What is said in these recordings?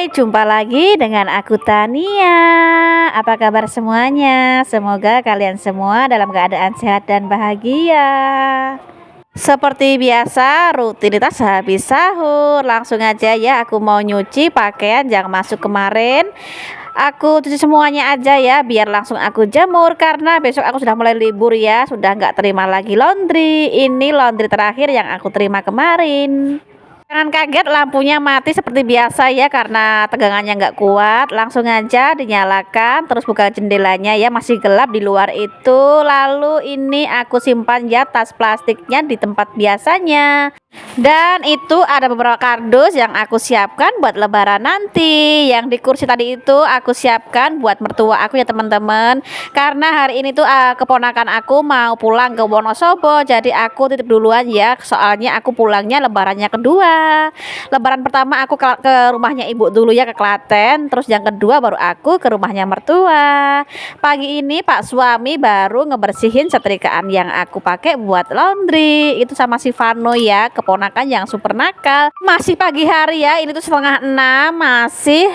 Hai, jumpa lagi dengan aku Tania. Apa kabar semuanya? Semoga kalian semua dalam keadaan sehat dan bahagia. Seperti biasa, rutinitas habis sahur. Langsung aja ya, aku mau nyuci pakaian yang masuk kemarin. Aku cuci semuanya aja ya, biar langsung aku jemur karena besok aku sudah mulai libur ya, sudah nggak terima lagi laundry. Ini laundry terakhir yang aku terima kemarin. Jangan kaget lampunya mati seperti biasa ya karena tegangannya nggak kuat. Langsung aja dinyalakan, terus buka jendelanya ya, masih gelap di luar itu. Lalu ini aku simpan ya tas plastiknya di tempat biasanya. Dan itu ada beberapa kardus yang aku siapkan buat lebaran nanti. Yang di kursi tadi itu aku siapkan buat mertua aku ya teman-teman. Karena hari ini tuh keponakan aku mau pulang ke Wonosobo. Jadi aku titip duluan ya. Soalnya aku pulangnya lebarannya kedua. Lebaran pertama aku ke rumahnya ibu dulu ya, ke Klaten. Terus yang kedua baru aku ke rumahnya mertua. Pagi ini Pak suami baru ngebersihin setrikaan yang aku pakai buat laundry. Itu sama si Vano ya, keponakan yang super nakal. Masih pagi hari ya, ini tuh 5:30, masih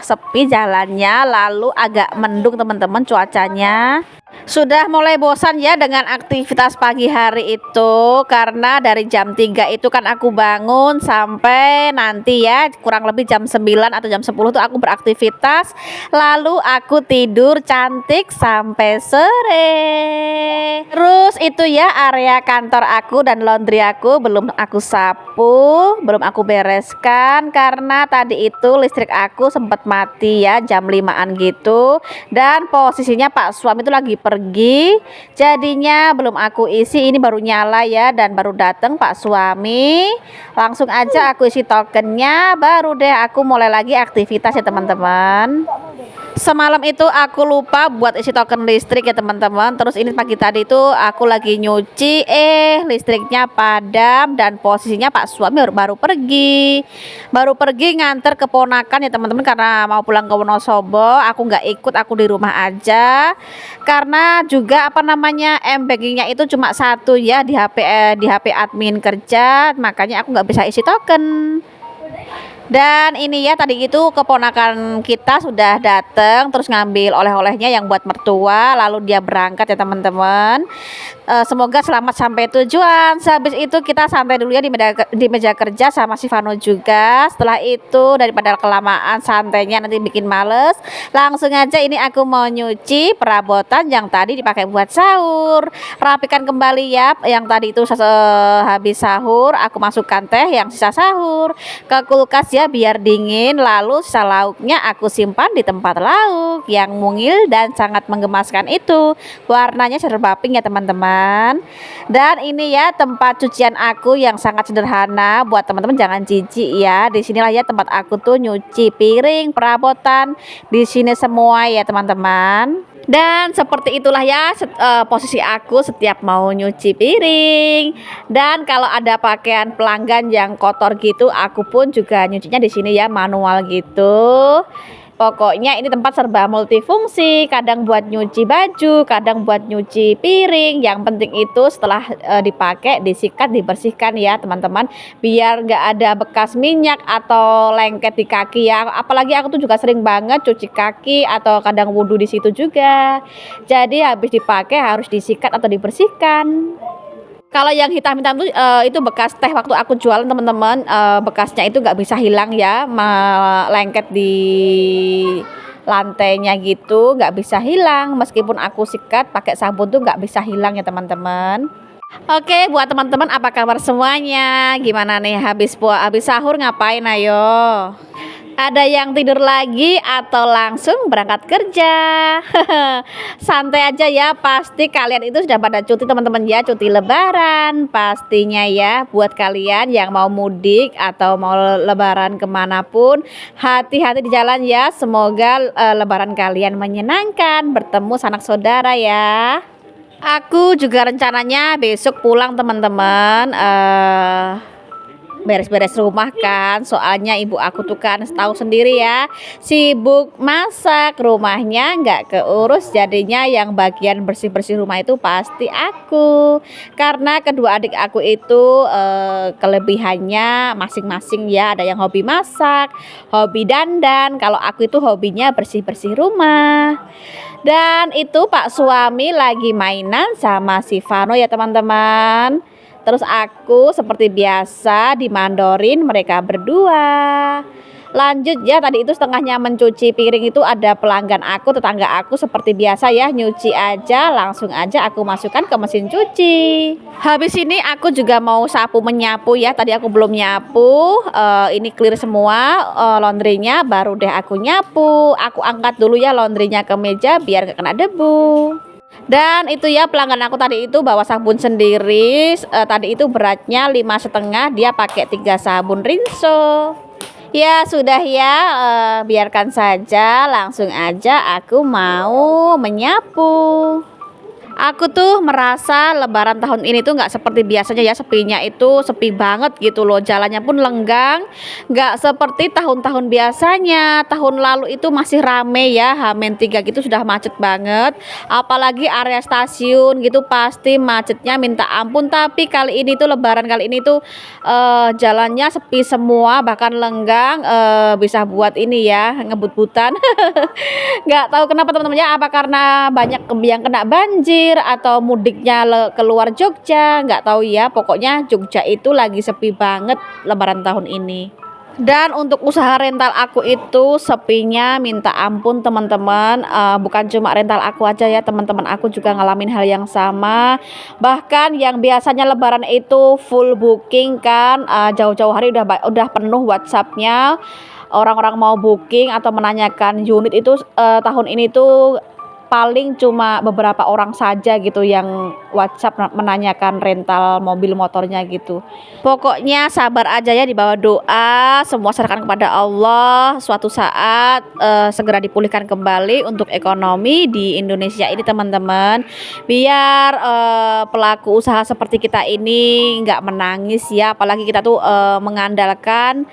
sepi jalannya, lalu agak mendung teman-teman cuacanya. Sudah mulai bosan ya dengan aktivitas pagi hari itu, karena dari jam 3 itu kan aku bangun sampai nanti ya kurang lebih jam 9 atau jam 10 tuh aku beraktivitas, lalu aku tidur cantik sampai sore. Terus itu ya area kantor aku dan laundry aku belum aku sapu, belum aku bereskan karena tadi itu listrik aku sempat mati ya jam 5-an gitu, dan posisinya Pak suami itu lagi pergi, jadinya belum aku isi. Ini baru nyala ya, dan baru datang Pak suami. Langsung aja aku isi tokennya, baru deh aku mulai lagi aktivitas ya teman-teman. Semalam itu aku lupa buat isi token listrik ya teman-teman. Terus ini pagi tadi itu aku lagi nyuci, listriknya padam dan posisinya Pak suami baru pergi. Baru pergi nganter keponakan ya teman-teman karena mau pulang ke Wonosobo. Aku nggak ikut, aku di rumah aja. Karena juga apa namanya, m-bankingnya itu cuma satu ya di HP admin kerja, makanya aku nggak bisa isi token. Dan ini ya tadi itu keponakan kita sudah datang, terus ngambil oleh-olehnya yang buat mertua, lalu dia berangkat ya teman-teman. Semoga selamat sampai tujuan. Sehabis itu kita santai dulu ya di meja kerja sama si Vano juga. Setelah itu daripada kelamaan santainya nanti bikin males, langsung aja ini aku mau nyuci perabotan yang tadi dipakai buat sahur. Rapikan kembali ya yang tadi itu habis sahur aku masukkan teh yang sisa sahur ke kulkas ya biar dingin, lalu sisa lauknya aku simpan di tempat lauk yang mungil dan sangat menggemaskan itu. Warnanya serba pink ya teman-teman. Dan ini ya tempat cucian aku yang sangat sederhana, buat teman-teman jangan jijik ya. Di sinilah ya tempat aku tuh nyuci piring, perabotan, di sini semua ya teman-teman. Dan seperti itulah ya posisi aku setiap mau nyuci piring. Dan kalau ada pakaian pelanggan yang kotor gitu, aku pun juga nyucinya di sini ya, manual gitu. Pokoknya ini tempat serba multifungsi, kadang buat nyuci baju, kadang buat nyuci piring. Yang penting itu setelah dipakai, disikat, dibersihkan ya teman-teman, biar nggak ada bekas minyak atau lengket di kaki ya. Apalagi aku tuh juga sering banget cuci kaki atau kadang wudhu di situ juga. Jadi habis dipakai harus disikat atau dibersihkan. Kalau yang hitam-hitam itu bekas teh waktu aku jualan teman-teman, bekasnya itu nggak bisa hilang ya, lengket di lantainya gitu, nggak bisa hilang. Meskipun aku sikat pakai sabun tuh nggak bisa hilang ya teman-teman. Oke, buat teman-teman apa kabar semuanya? Gimana nih habis sahur ngapain ayo? Ada yang tidur lagi atau langsung berangkat kerja? Santai aja ya, pasti kalian itu sudah pada cuti teman-teman ya, cuti lebaran pastinya ya. Buat kalian yang mau mudik atau mau lebaran kemanapun, hati-hati di jalan ya. Semoga lebaran kalian menyenangkan, bertemu sanak saudara ya. Aku juga rencananya besok pulang teman-teman, beres-beres rumah kan. Soalnya ibu aku tuh kan tahu sendiri ya, sibuk masak, rumahnya nggak keurus, jadinya yang bagian bersih-bersih rumah itu pasti aku. Karena kedua adik aku itu kelebihannya masing-masing ya, ada yang hobi masak, hobi dandan, kalau aku itu hobinya bersih-bersih rumah. Dan itu Pak suami lagi mainan sama si Vano ya teman-teman. Terus aku seperti biasa dimandorin mereka berdua. Lanjut ya, tadi itu setengahnya mencuci piring itu ada pelanggan aku, tetangga aku seperti biasa ya, nyuci aja langsung aja aku masukkan ke mesin cuci. Habis ini aku juga mau sapu menyapu ya, tadi aku belum nyapu, ini clear semua laundrynya, baru deh aku nyapu. Aku angkat dulu ya laundrynya ke meja biar gak kena debu. Dan itu ya, pelanggan aku tadi itu bawa sabun sendiri, tadi itu beratnya 5,5, dia pakai 3 sabun rinso. Ya sudah ya, biarkan saja, langsung aja aku mau menyapu. Aku tuh merasa lebaran tahun ini tuh nggak seperti biasanya ya, sepinya itu sepi banget gitu loh, jalannya pun lenggang, nggak seperti tahun-tahun biasanya. Tahun lalu itu masih rame ya, H-3 gitu sudah macet banget, apalagi area stasiun gitu pasti macetnya minta ampun. Tapi kali ini tuh lebaran kali ini tuh jalannya sepi semua, bahkan lenggang, bisa buat ini ya, ngebut-butan. Nggak tahu kenapa teman-teman ya, apa karena banyak yang kena banjir atau mudiknya keluar Jogja, nggak tahu ya, pokoknya Jogja itu lagi sepi banget lebaran tahun ini. Dan untuk usaha rental aku itu sepinya minta ampun teman-teman, bukan cuma rental aku aja ya, teman-teman aku juga ngalamin hal yang sama. Bahkan yang biasanya lebaran itu full booking kan, jauh-jauh hari udah penuh WhatsAppnya, orang-orang mau booking atau menanyakan unit itu, tahun ini tuh paling cuma beberapa orang saja gitu yang WhatsApp menanyakan rental mobil motornya gitu. Pokoknya sabar aja ya, di bawah doa, semua serahkan kepada Allah. Suatu saat segera dipulihkan kembali untuk ekonomi di Indonesia ini teman-teman. Biar pelaku usaha seperti kita ini nggak menangis ya, apalagi kita tuh mengandalkan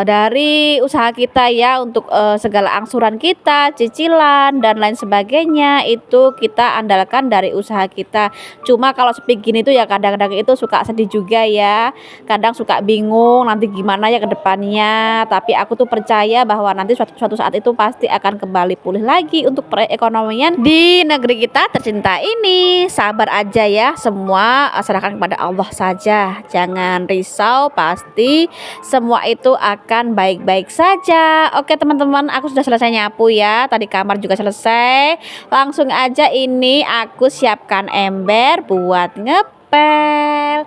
dari usaha kita ya, untuk segala angsuran kita, cicilan dan lain sebagainya itu kita andalkan dari usaha kita. Cuma kalau sepi gini tuh ya kadang-kadang itu suka sedih juga ya, kadang suka bingung nanti gimana ya ke depannya. Tapi aku tuh percaya bahwa nanti suatu saat itu pasti akan kembali pulih lagi untuk perekonomian di negeri kita tercinta ini. Sabar aja ya, semua serahkan kepada Allah saja, jangan risau, pasti semua itu akan baik-baik saja. Oke teman-teman, aku sudah selesai nyapu ya, tadi kamar juga selesai. Langsung aja ini aku siapkan ember buat ngepel.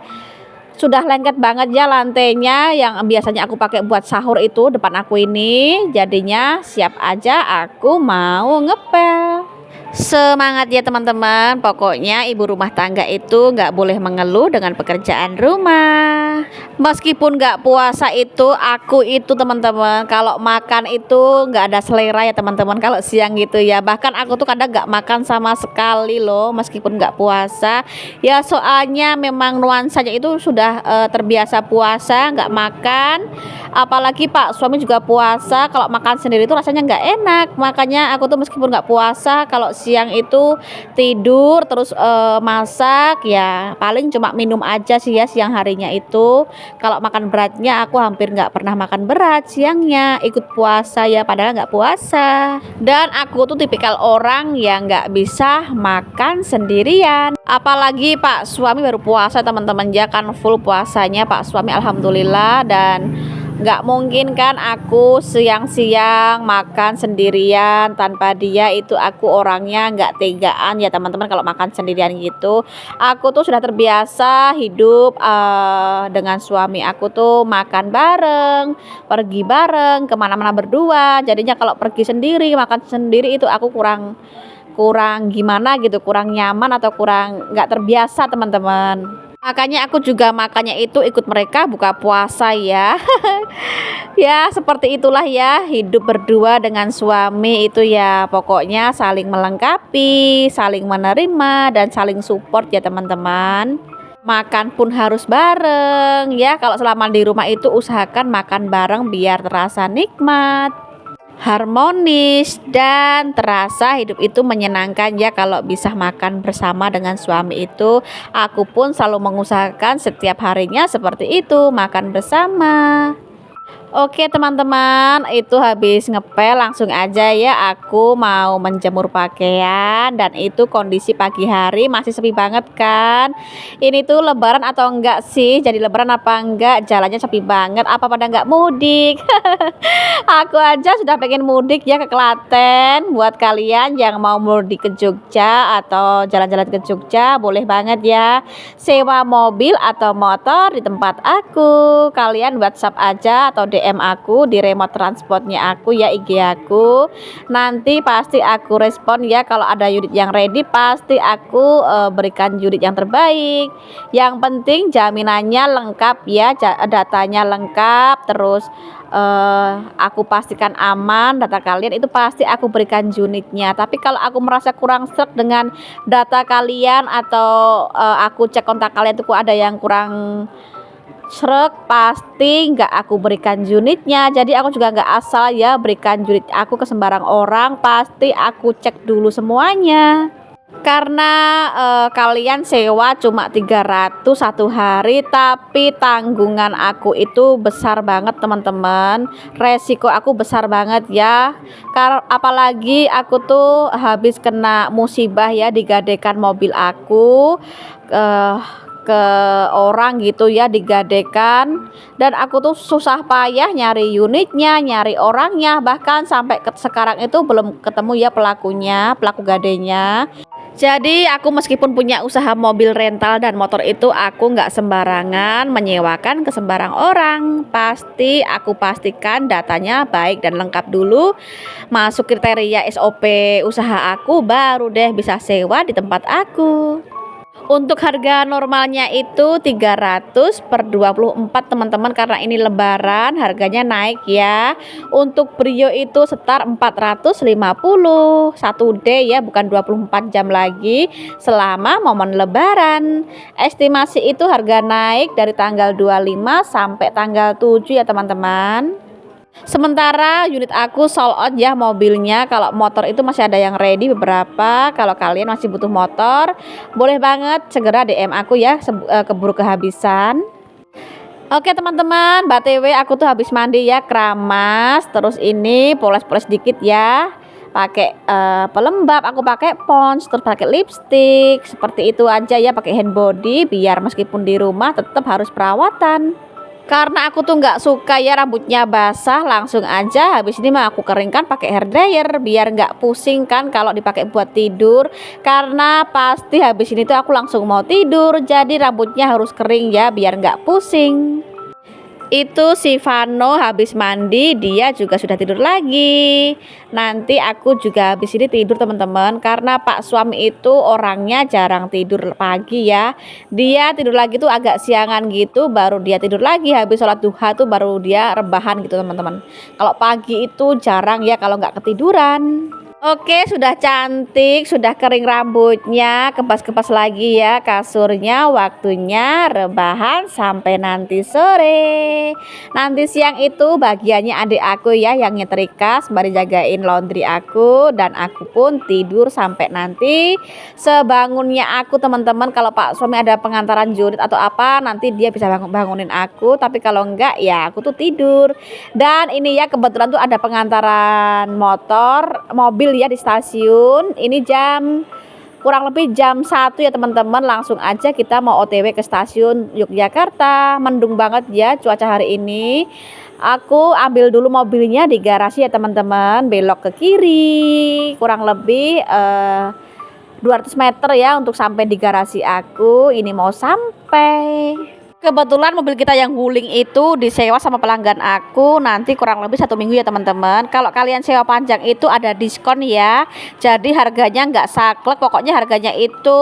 Sudah lengket banget ya lantainya, yang biasanya aku pakai buat sahur itu depan aku ini, jadinya siap aja aku mau ngepel. Semangat ya teman-teman, pokoknya ibu rumah tangga itu nggak boleh mengeluh dengan pekerjaan rumah. Meskipun nggak puasa itu, aku itu teman-teman kalau makan itu nggak ada selera ya teman-teman kalau siang gitu ya. Bahkan aku tuh kadang nggak makan sama sekali loh meskipun nggak puasa ya, soalnya memang nuansanya itu sudah terbiasa puasa nggak makan. Apalagi Pak suami juga puasa, kalau makan sendiri itu rasanya nggak enak. Makanya aku tuh meskipun nggak puasa, kalau siang itu tidur terus masak ya, paling cuma minum aja sih ya siang harinya itu. Kalau makan beratnya aku hampir nggak pernah makan berat siangnya, ikut puasa ya padahal nggak puasa. Dan aku tuh tipikal orang yang nggak bisa makan sendirian, apalagi Pak suami baru puasa teman-teman ya, kan full puasanya Pak suami alhamdulillah. Dan nggak mungkin kan aku siang-siang makan sendirian tanpa dia, itu aku orangnya nggak tegaan ya teman-teman kalau makan sendirian gitu. Aku tuh sudah terbiasa hidup dengan suami aku tuh makan bareng, pergi bareng, kemana-mana berdua. Jadinya kalau pergi sendiri, makan sendiri itu aku kurang gimana gitu, kurang nyaman atau kurang nggak terbiasa teman-teman. Makanya aku juga makanya itu ikut mereka buka puasa ya. Ya seperti itulah ya, hidup berdua dengan suami itu ya pokoknya saling melengkapi, saling menerima dan saling support ya teman-teman. Makan pun harus bareng ya. Kalau selama di rumah itu usahakan makan bareng biar terasa nikmat, harmonis, dan terasa hidup itu menyenangkan ya. Kalau bisa makan bersama dengan suami itu, aku pun selalu mengusahakan setiap harinya seperti itu, makan bersama. Oke teman-teman, itu habis ngepel langsung aja ya aku mau menjemur pakaian. Dan itu kondisi pagi hari masih sepi banget kan. Ini tuh lebaran atau enggak sih? Jadi lebaran apa enggak? Jalannya sepi banget, apa pada enggak mudik? Aku aja sudah pengen mudik ya ke Klaten. Buat kalian yang mau mudik ke Jogja atau jalan-jalan ke Jogja, boleh banget ya sewa mobil atau motor di tempat aku. Kalian WhatsApp aja atau DM aku di remote transportnya aku ya, IG aku. Nanti pasti aku respon ya. Kalau ada unit yang ready pasti aku berikan unit yang terbaik. Yang penting jaminannya lengkap ya, datanya lengkap, terus aku pastikan aman data kalian, itu pasti aku berikan unitnya. Tapi kalau aku merasa kurang sreg dengan data kalian atau aku cek kontak kalian tuh ada yang kurang sreg, pasti nggak aku berikan unitnya. Jadi aku juga nggak asal ya berikan unit aku ke sembarang orang, pasti aku cek dulu semuanya. Karena kalian sewa cuma 300 satu hari, tapi tanggungan aku itu besar banget teman-teman, resiko aku besar banget ya. Apalagi aku tuh habis kena musibah ya, digadekan mobil aku ke orang gitu ya, digadekan. Dan aku tuh susah payah nyari unitnya, nyari orangnya, bahkan sampai sekarang itu belum ketemu ya pelakunya, pelaku gadenya. Jadi aku meskipun punya usaha mobil rental dan motor itu, aku nggak sembarangan menyewakan ke sembarang orang. Pasti aku pastikan datanya baik dan lengkap dulu, masuk kriteria SOP usaha aku, baru deh bisa sewa di tempat aku. Untuk harga normalnya itu 300 per 24 teman-teman, karena ini lebaran harganya naik ya. Untuk Brio itu setar 450 satu day ya, bukan 24 jam lagi selama momen lebaran. Estimasi itu harga naik dari tanggal 25 sampai tanggal 7 ya teman-teman. Sementara unit aku sold out ya mobilnya. Kalau motor itu masih ada yang ready beberapa. Kalau kalian masih butuh motor, boleh banget segera DM aku ya, keburu kehabisan. Oke teman-teman, BTW aku tuh habis mandi ya, keramas. Terus ini poles-poles dikit ya, pakai pelembab, aku pakai pons, terus pakai lipstick. Seperti itu aja ya, pakai hand body biar meskipun di rumah tetap harus perawatan. Karena aku tuh nggak suka ya rambutnya basah, langsung aja habis ini mah aku keringkan pakai hair dryer biar nggak pusing kan kalau dipakai buat tidur. Karena pasti habis ini tuh aku langsung mau tidur, jadi rambutnya harus kering ya biar nggak pusing. Itu si Vano habis mandi, dia juga sudah tidur lagi. Nanti aku juga habis ini tidur teman-teman, karena Pak suami itu orangnya jarang tidur pagi ya. Dia tidur lagi tuh agak siangan gitu, baru dia tidur lagi. Habis sholat duha tuh baru dia rebahan gitu teman-teman. Kalau pagi itu jarang ya kalau nggak ketiduran. Oke, sudah cantik, sudah kering rambutnya, kepas-kepas lagi ya kasurnya, waktunya rebahan sampai nanti sore. Nanti siang itu bagiannya adik aku ya yang nyetrika sembari jagain laundry aku, dan aku pun tidur sampai nanti sebangunnya aku teman-teman. Kalau Pak suami ada pengantaran unit atau apa, nanti dia bisa bangunin aku, tapi kalau enggak ya aku tuh tidur. Dan ini ya kebetulan tuh ada pengantaran mobil ya di stasiun. Ini kurang lebih jam 1 ya teman-teman. Langsung aja kita mau OTW ke stasiun Yogyakarta. Mendung banget ya cuaca hari ini. Aku ambil dulu mobilnya di garasi ya teman-teman, belok ke kiri kurang lebih 200 meter ya untuk sampai di garasi aku. Ini mau sampai. Kebetulan mobil kita yang wuling itu disewa sama pelanggan aku nanti kurang lebih 1 minggu ya teman-teman. Kalau kalian sewa panjang itu ada diskon ya, jadi harganya nggak saklek, pokoknya harganya itu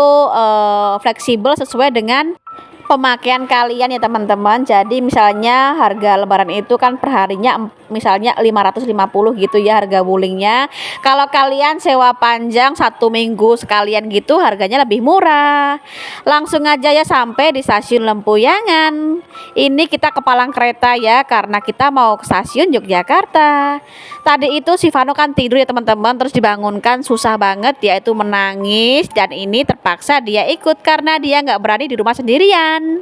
fleksibel sesuai dengan pemakaian kalian ya teman-teman. Jadi misalnya harga lebaran itu kan perharinya misalnya 550 gitu ya harga wulingnya. Kalau kalian sewa panjang 1 minggu sekalian gitu harganya lebih murah. Langsung aja ya sampai di stasiun Lempuyangan. Ini kita ke palang kereta ya karena kita mau ke stasiun Yogyakarta. Tadi itu si Vano kan tidur ya teman-teman, terus dibangunkan susah banget, dia itu menangis dan ini terpaksa dia ikut karena dia nggak berani di rumah sendirian.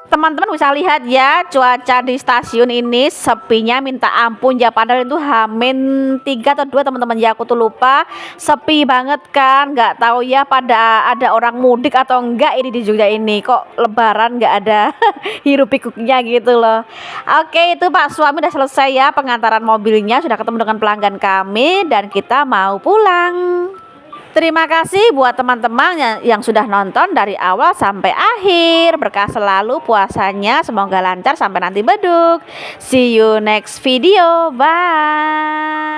Teman-teman bisa lihat ya cuaca di stasiun ini sepinya minta ampun ya, padahal itu Hamin 3 atau 2 teman-teman ya, aku tuh lupa. Sepi banget kan, nggak tahu ya pada ada orang mudik atau enggak ini di Jogja ini, kok lebaran nggak ada hiruk pikuknya gitu loh. Oke, itu Pak suami udah selesai ya pengantaran mobilnya, sudah ketemu dengan pelanggan kami dan kita mau pulang. Terima kasih buat teman-teman yang sudah nonton dari awal sampai akhir. Berkah selalu puasanya, semoga lancar sampai nanti beduk. See you next video. Bye.